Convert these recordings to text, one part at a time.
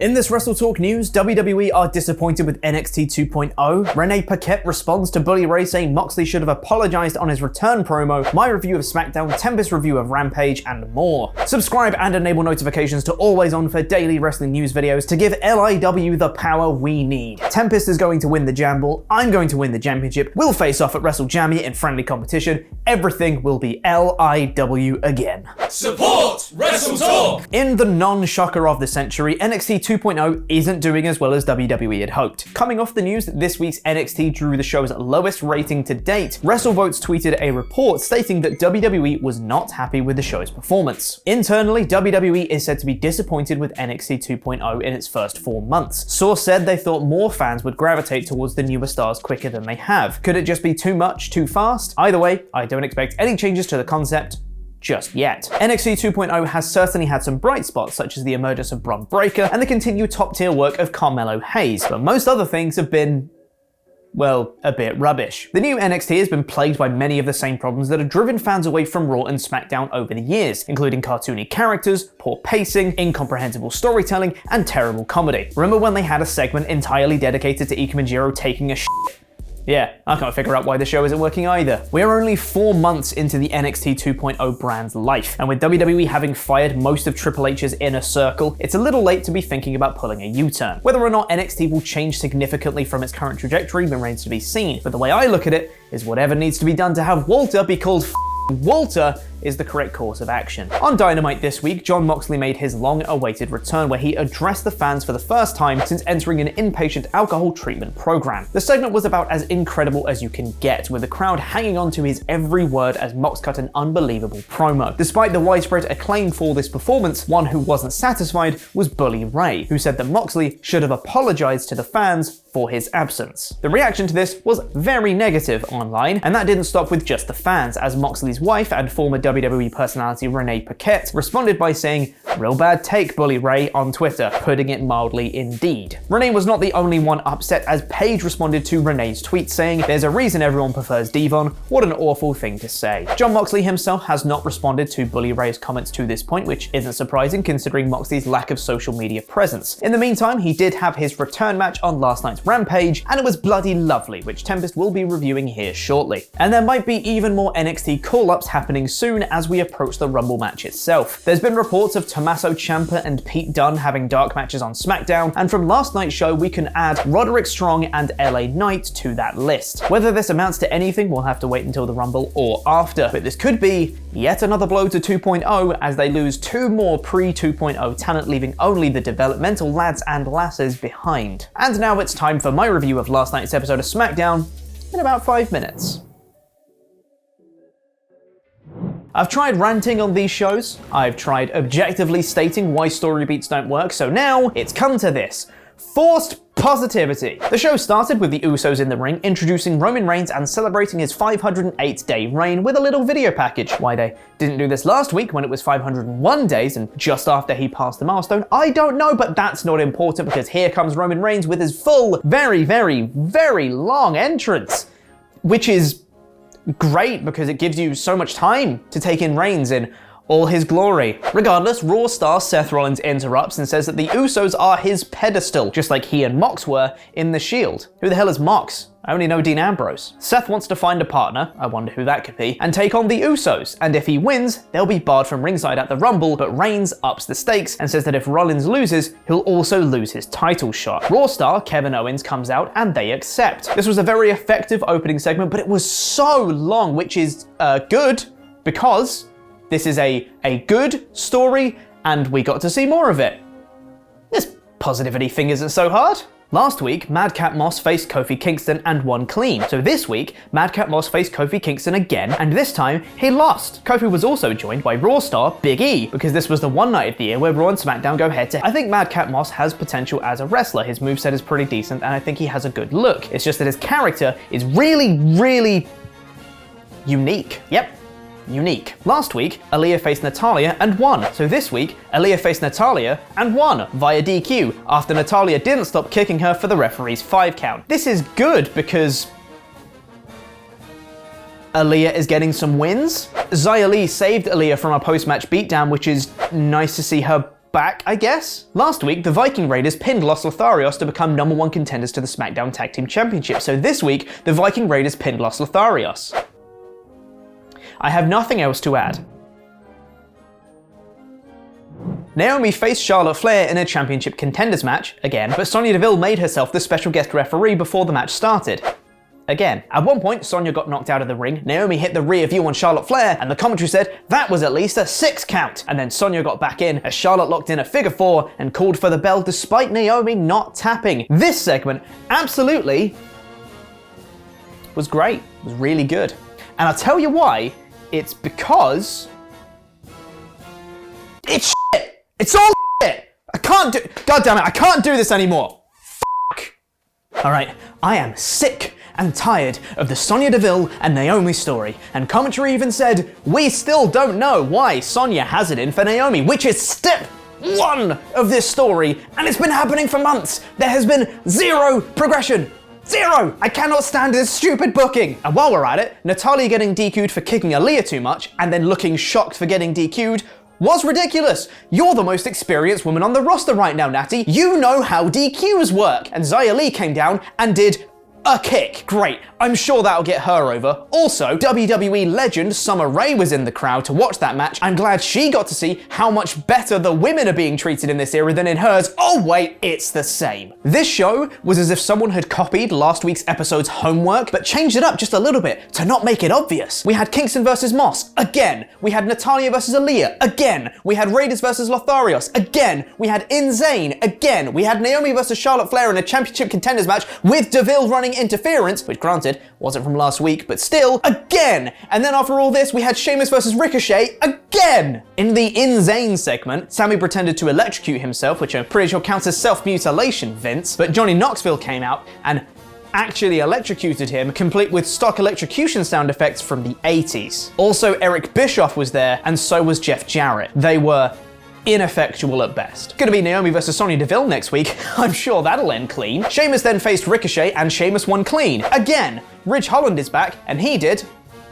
In this WrestleTalk news, WWE are disappointed with NXT 2.0, Renee Paquette responds to Bully Ray saying Moxley should have apologized on his return promo, my review of SmackDown, Tempest review of Rampage, and more. Subscribe and enable notifications to always on for daily wrestling news videos to give LIW the power we need. Tempest is going to win the Jamble, I'm going to win the championship, we'll face off at WrestleJammy in friendly competition, everything will be LIW again. Support WrestleTalk! In the non-shocker of the century, NXT 2.0 isn't doing as well as WWE had hoped. Coming off the news that this week's NXT drew the show's lowest rating to date, WrestleVotes tweeted a report stating that WWE was not happy with the show's performance. Internally, WWE is said to be disappointed with NXT 2.0 in its first 4 months. Source said they thought more fans would gravitate towards the newer stars quicker than they have. Could it just be too much, too fast? Either way, I don't expect any changes to the concept just yet. NXT 2.0 has certainly had some bright spots, such as the emergence of Bron Breakker and the continued top-tier work of Carmelo Hayes, but most other things have been, well, a bit rubbish. The new NXT has been plagued by many of the same problems that have driven fans away from Raw and SmackDown over the years, including cartoony characters, poor pacing, incomprehensible storytelling, and terrible comedy. Remember when they had a segment entirely dedicated to Ike Manjiro taking a shit? Yeah, I can't figure out why the show isn't working either. We're only 4 months into the NXT 2.0 brand's life, and with WWE having fired most of Triple H's inner circle, it's a little late to be thinking about pulling a U-turn. Whether or not NXT will change significantly from its current trajectory remains to be seen, but the way I look at it is whatever needs to be done to have Walter be called Walter is the correct course of action. On Dynamite this week, Jon Moxley made his long-awaited return where he addressed the fans for the first time since entering an inpatient alcohol treatment program. The segment was about as incredible as you can get, with the crowd hanging on to his every word as Mox cut an unbelievable promo. Despite the widespread acclaim for this performance, one who wasn't satisfied was Bully Ray, who said that Moxley should have apologized to the fans for his absence. The reaction to this was very negative online, and that didn't stop with just the fans, as Moxley's wife and former WWE personality Renee Paquette responded by saying, "Real bad take, Bully Ray," on Twitter, putting it mildly indeed. Renee was not the only one upset, as Paige responded to Renee's tweet saying, "There's a reason everyone prefers Devon, what an awful thing to say." Jon Moxley himself has not responded to Bully Ray's comments to this point, which isn't surprising considering Moxley's lack of social media presence. In the meantime, he did have his return match on last night's Rampage, and it was bloody lovely, which Tempest will be reviewing here shortly. And there might be even more NXT call-ups happening soon as we approach the Rumble match itself. There's been reports of Tommaso Ciampa and Pete Dunne having dark matches on SmackDown, and from last night's show we can add Roderick Strong and LA Knight to that list. Whether this amounts to anything, we'll have to wait until the Rumble or after, but this could be yet another blow to 2.0 as they lose 2 more pre-2.0 talent, leaving only the developmental lads and lasses behind. And now it's time for my review of last night's episode of SmackDown in about 5 minutes. I've tried ranting on these shows, I've tried objectively stating why story beats don't work, so now it's come to this. Forced positivity. The show started with the Usos in the ring, introducing Roman Reigns and celebrating his 508-day reign with a little video package. Why they didn't do this last week when it was 501 days and just after he passed the milestone, I don't know, but that's not important because here comes Roman Reigns with his full, very, very, very long entrance, which is great because it gives you so much time to take in Reigns in all his glory. Regardless, Raw star Seth Rollins interrupts and says that the Usos are his pedestal, just like he and Mox were in The Shield. Who the hell is Mox? I only know Dean Ambrose. Seth wants to find a partner, I wonder who that could be, and take on the Usos, and if he wins, they'll be barred from ringside at the Rumble, but Reigns ups the stakes and says that if Rollins loses, he'll also lose his title shot. Raw star Kevin Owens comes out and they accept. This was a very effective opening segment, but it was so long, which is good, because this is a good story, and we got to see more of it. This positivity thing isn't so hard. Last week, Madcap Moss faced Kofi Kingston and won clean. So this week, Madcap Moss faced Kofi Kingston again, and this time, he lost. Kofi was also joined by Raw star Big E, because this was the one night of the year where Raw and SmackDown go head-to-head. I think Madcap Moss has potential as a wrestler. His moveset is pretty decent, and I think he has a good look. It's just that his character is really, really unique. Yep. Unique. Last week, Aaliyah faced Natalya and won. So this week, Aaliyah faced Natalya and won via DQ after Natalya didn't stop kicking her for the referee's 5 count. This is good because Aaliyah is getting some wins. Xia Li saved Aaliyah from a post-match beatdown, which is nice to see her back, I guess? Last week, the Viking Raiders pinned Los Lotharios to become #1 contenders to the SmackDown Tag Team Championship, so this week, the Viking Raiders pinned Los Lotharios. I have nothing else to add. Naomi faced Charlotte Flair in a championship contenders match, again, but Sonya Deville made herself the special guest referee before the match started. Again. At one point, Sonya got knocked out of the ring, Naomi hit the rear view on Charlotte Flair, and the commentary said that was at least a 6 count. And then Sonya got back in as Charlotte locked in a figure 4 and called for the bell despite Naomi not tapping. This segment absolutely was great. It was really good. And I'll tell you why. It's because it's shit. It's all shit. God damn it, I can't do this anymore. Fuck. Alright, I am sick and tired of the Sonya Deville and Naomi story, and commentary even said, we still don't know why Sonya has it in for Naomi, which is step 1 of this story, and it's been happening for months. There has been 0 progression. 0! I cannot stand this stupid booking! And while we're at it, Natalya getting DQ'd for kicking Aaliyah too much, and then looking shocked for getting DQ'd, was ridiculous. You're the most experienced woman on the roster right now, Natty. You know how DQs work. And Xia Li came down and did a kick. Great. I'm sure that'll get her over. Also, WWE legend Summer Rae was in the crowd to watch that match. I'm glad she got to see how much better the women are being treated in this era than in hers. Oh wait, it's the same. This show was as if someone had copied last week's episode's homework, but changed it up just a little bit to not make it obvious. We had Kingston versus Moss, again. We had Natalya versus Aaliyah, again. We had Raiders versus Lotharios, again. We had Insane, again. We had Naomi versus Charlotte Flair in a championship contenders match with Deville running interference, which granted wasn't from last week, but still, again! And then after all this, we had Sheamus versus Ricochet, again! In the Insane segment, Sammy pretended to electrocute himself, which I'm pretty sure counts as self-mutilation, Vince, but Johnny Knoxville came out and actually electrocuted him, complete with stock electrocution sound effects from the 80s. Also, Eric Bischoff was there, and so was Jeff Jarrett. They were ineffectual at best. Gonna be Naomi versus Sonya Deville next week. I'm sure that'll end clean. Sheamus then faced Ricochet and Sheamus won clean. Again, Ridge Holland is back and he did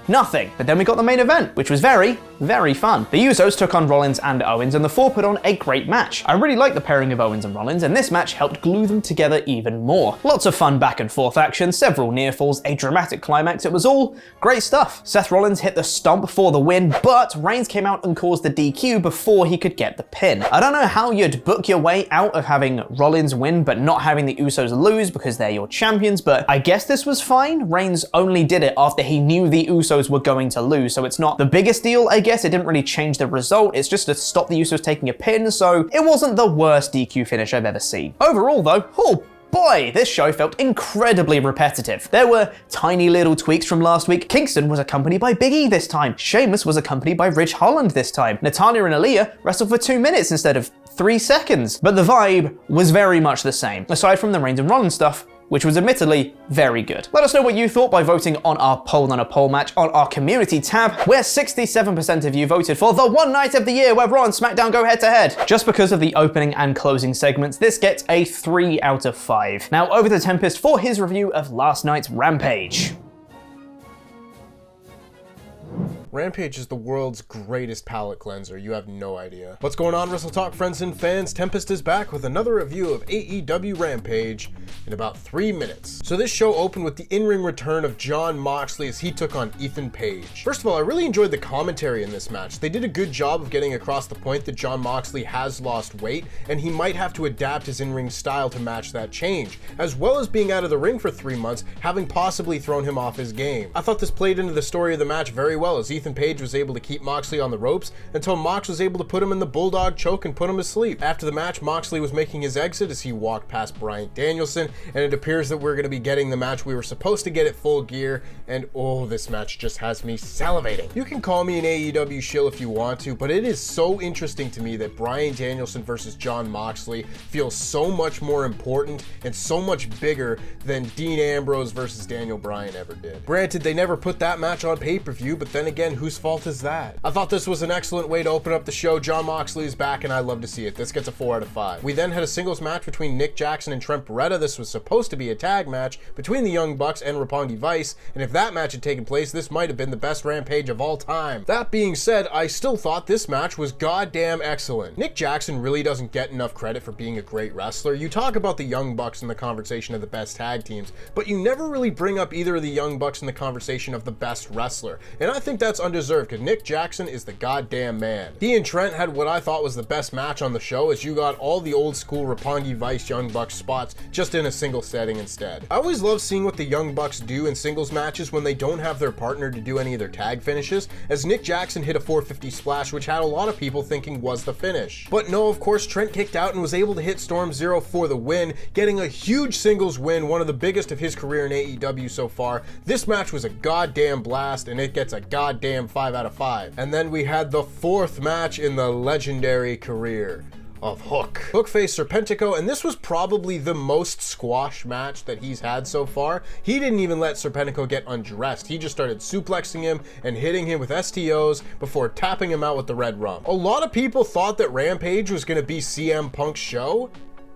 nothing. But then we got the main event, which was very, very fun. The Usos took on Rollins and Owens, and the four put on a great match. I really liked the pairing of Owens and Rollins, and this match helped glue them together even more. Lots of fun back and forth action, several near falls, a dramatic climax. It was all great stuff. Seth Rollins hit the stomp for the win, but Reigns came out and caused the DQ before he could get the pin. I don't know how you'd book your way out of having Rollins win but not having the Usos lose because they're your champions, but I guess this was fine. Reigns only did it after he knew the Usos were going to lose, so it's not the biggest deal, I guess. It didn't really change the result. It's just to stop the Usos taking a pin, so it wasn't the worst DQ finish I've ever seen. Overall though, oh boy, this show felt incredibly repetitive. There were tiny little tweaks from last week. Kingston was accompanied by Big E this time. Sheamus was accompanied by Ridge Holland this time. Natalya and Aaliyah wrestled for 2 minutes instead of 3 seconds. But the vibe was very much the same, aside from the Reigns and Rollins stuff, which was admittedly very good. Let us know what you thought by voting on our poll on a poll match on our community tab, where 67% of you voted for the one night of the year where Raw and SmackDown go head to head. Just because of the opening and closing segments, this gets a 3 out of 5. Now over to Tempest for his review of last night's Rampage. Rampage is the world's greatest palate cleanser, you have no idea. What's going on, WrestleTalk friends and fans? Tempest is back with another review of AEW Rampage in about 3 minutes. So this show opened with the in-ring return of Jon Moxley as he took on Ethan Page. First of all, I really enjoyed the commentary in this match. They did a good job of getting across the point that Jon Moxley has lost weight, and he might have to adapt his in-ring style to match that change, as well as being out of the ring for 3 months, having possibly thrown him off his game. I thought this played into the story of the match very well, as Ethan Page was able to keep Moxley on the ropes until Mox was able to put him in the Bulldog choke and put him to sleep. After the match, Moxley was making his exit as he walked past Bryan Danielson, and it appears that we're going to be getting the match we were supposed to get at Full Gear, and oh, this match just has me salivating. You can call me an AEW shill if you want to, but it is so interesting to me that Bryan Danielson versus Jon Moxley feels so much more important and so much bigger than Dean Ambrose versus Daniel Bryan ever did. Granted, they never put that match on pay-per-view, but then again, whose fault is that? I thought this was an excellent way to open up the show. Jon Moxley is back and I love to see it. This gets a 4 out of 5. We then had a singles match between Nick Jackson and Trent Beretta. This was was supposed to be a tag match between the Young Bucks and Roppongi Vice, and if that match had taken place, this might have been the best Rampage of all time. That being said, I still thought this match was goddamn excellent. Nick Jackson really doesn't get enough credit for being a great wrestler. You talk about the Young Bucks in the conversation of the best tag teams, but you never really bring up either of the Young Bucks in the conversation of the best wrestler, and I think that's undeserved because Nick Jackson is the goddamn man. He and Trent had what I thought was the best match on the show, as you got all the old school Roppongi Vice Young Bucks spots just in a single setting instead. I always love seeing what the Young Bucks do in singles matches when they don't have their partner to do any of their tag finishes, as Nick Jackson hit a 450 splash, which had a lot of people thinking was the finish. But no, of course, Trent kicked out and was able to hit Storm Zero for the win, getting a huge singles win, one of the biggest of his career in AEW so far. This match was a goddamn blast, and it gets a goddamn 5 out of 5. And then we had the fourth match in the legendary career of Hook. Hook faced Serpentico, and this was probably the most squash match that he's had so far. He didn't even let Serpentico get undressed. He just started suplexing him and hitting him with STOs before tapping him out with the red rum. A lot of people thought that Rampage was going to be CM Punk's show.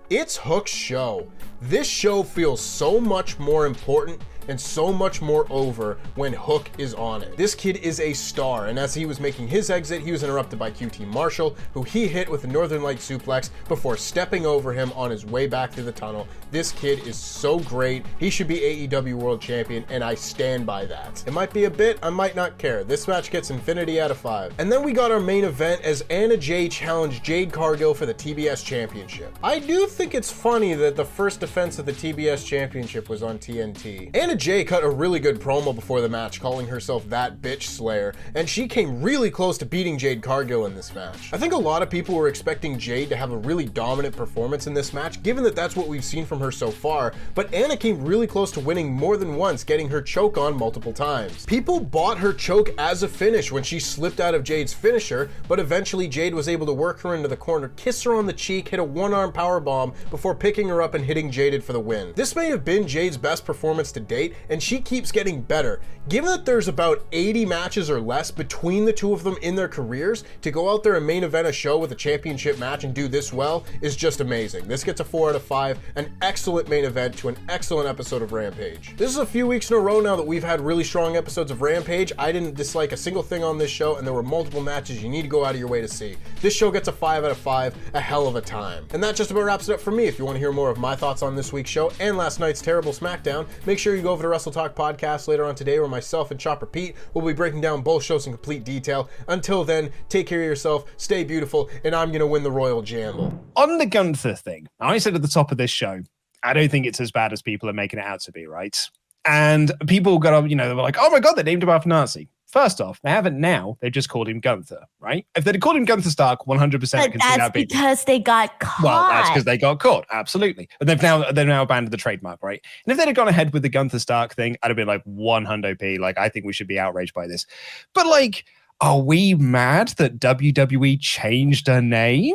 It's Hook's show. This show feels so much more important and so much more over when Hook is on it. This kid is a star, and as he was making his exit, he was interrupted by QT Marshall, who he hit with a Northern Light suplex before stepping over him on his way back through the tunnel. This kid is so great. He should be AEW World Champion, and I stand by that. It might be a bit, I might not care. This match gets infinity out of 5. And then we got our main event as Anna Jay challenged Jade Cargill for the TBS Championship. I do think it's funny that the first defense of the TBS Championship was on TNT. Anna Jay cut a really good promo before the match, calling herself that bitch slayer, and she came really close to beating Jade Cargill in this match. I think a lot of people were expecting Jade to have a really dominant performance in this match, given that that's what we've seen from her so far, but Anna came really close to winning more than once, getting her choke on multiple times. People bought her choke as a finish when she slipped out of Jade's finisher, but eventually Jade was able to work her into the corner, kiss her on the cheek, hit a one-arm powerbomb before picking her up and hitting Jaded for the win. This may have been Jade's best performance to date, and she keeps getting better. Given that there's about 80 matches or less between the two of them in their careers, to go out there and main event a show with a championship match and do this well is just amazing. This gets a 4 out of 5, an excellent main event to an excellent episode of Rampage. This is a few weeks in a row now that we've had really strong episodes of Rampage. I didn't dislike a single thing on this show, and there were multiple matches you need to go out of your way to see. This show gets a 5 out of 5, a hell of a time. And that just about wraps it up for me. If you want to hear more of my thoughts on this week's show and last night's terrible SmackDown, make sure you go over to WrestleTalk podcast later on today, where myself and Chopper Pete will be breaking down both shows in complete detail. Until then, take care of yourself, stay beautiful, and I'm gonna win the Royal Jamble. On the Gunther thing, I said at the top of this show, I don't think it's as bad as people are making it out to be, right? And people got up, they were like, oh my God, they named him after Nazi. First off, they haven't now. They've just called him Gunther, right? If they'd called him Gunther Stark, 100% I can see that being. Because they got caught. Well, that's because they got caught, absolutely. And they've now abandoned the trademark, right? And if they'd have gone ahead with the Gunther Stark thing, I'd have been like 100p. Like, I think we should be outraged by this. But like, are we mad that WWE changed her name?